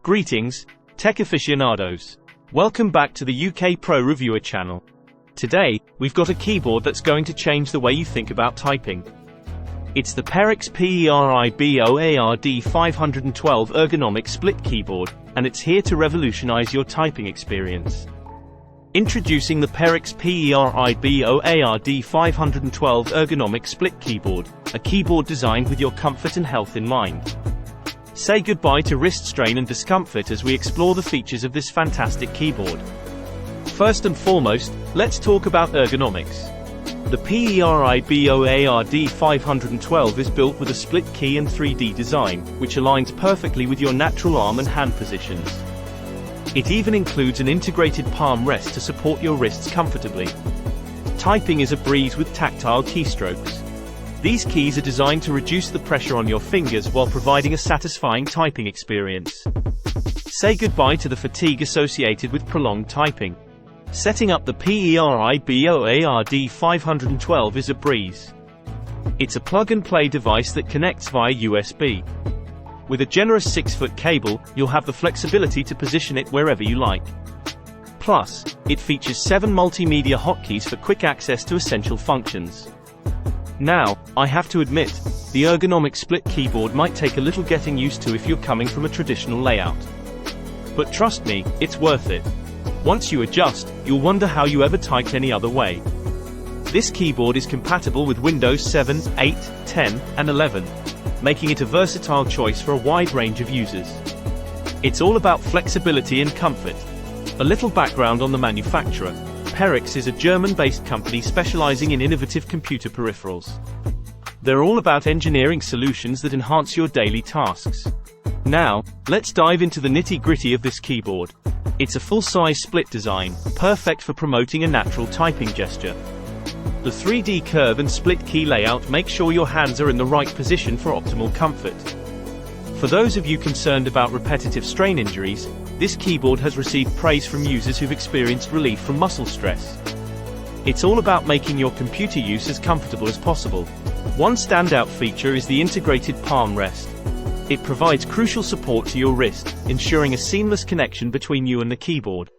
Greetings, tech aficionados. Welcome back to the UK Pro Reviewer channel. Today, we've got a keyboard that's going to change the way you think about typing. It's the Perixx Periboard-512 Ergonomic split keyboard, and it's here to revolutionize your typing experience. Introducing the Perixx Periboard-512 Ergonomic split keyboard, a keyboard designed with your comfort and health in mind. Say goodbye to wrist strain and discomfort as we explore the features of this fantastic keyboard. First and foremost, let's talk about ergonomics. The Periboard-512 is built with a split key and 3D design, which aligns perfectly with your natural arm and hand positions. It even includes an integrated palm rest to support your wrists comfortably. Typing is a breeze with tactile keystrokes. These keys are designed to reduce the pressure on your fingers while providing a satisfying typing experience. Say goodbye to the fatigue associated with prolonged typing. Setting up the Periboard-512 is a breeze. It's a plug-and-play device that connects via USB. With a generous 6-foot cable, you'll have the flexibility to position it wherever you like. Plus, it features 7 multimedia hotkeys for quick access to essential functions. Now, I have to admit, the ergonomic split keyboard might take a little getting used to if you're coming from a traditional layout. But trust me, it's worth it. Once you adjust, you'll wonder how you ever typed any other way. This keyboard is compatible with Windows 7, 8, 10, and 11, making it a versatile choice for a wide range of users. It's all about flexibility and comfort. A little background on the manufacturer. Perixx is a German-based company specializing in innovative computer peripherals. They're all about engineering solutions that enhance your daily tasks. Now, let's dive into the nitty-gritty of this keyboard. It's a full-size split design, perfect for promoting a natural typing gesture. The 3D curve and split key layout make sure your hands are in the right position for optimal comfort. For those of you concerned about repetitive strain injuries, this keyboard has received praise from users who've experienced relief from muscle stress. It's all about making your computer use as comfortable as possible. One standout feature is the integrated palm rest. It provides crucial support to your wrist, ensuring a seamless connection between you and the keyboard.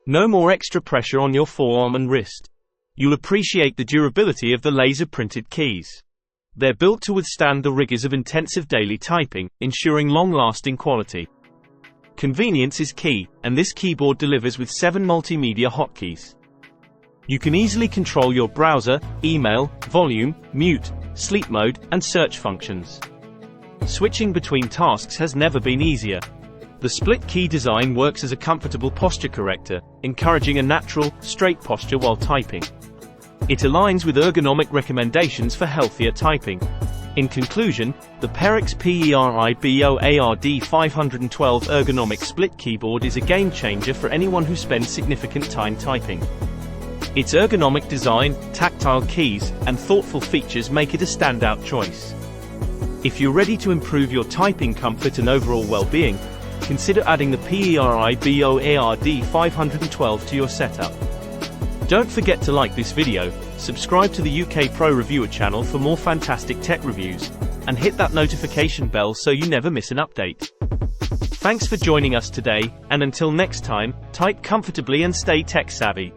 No more extra pressure on your forearm and wrist. You'll appreciate the durability of the laser-printed keys. They're built to withstand the rigors of intensive daily typing, ensuring long-lasting quality. Convenience is key, and this keyboard delivers with 7 multimedia hotkeys. You can easily control your browser, email, volume, mute, sleep mode, and search functions. Switching between tasks has never been easier. The split key design works as a comfortable posture corrector, encouraging a natural, straight posture while typing. It aligns with ergonomic recommendations for healthier typing. In conclusion, the Perixx Periboard-512 Ergonomic split keyboard is a game-changer for anyone who spends significant time typing. Its ergonomic design, tactile keys, and thoughtful features make it a standout choice. If you're ready to improve your typing comfort and overall well-being, consider adding the Periboard-512 to your setup. Don't forget to like this video, subscribe to the UK Pro Reviewer channel for more fantastic tech reviews, and hit that notification bell so you never miss an update. Thanks for joining us today, and until next time, type comfortably and stay tech-savvy.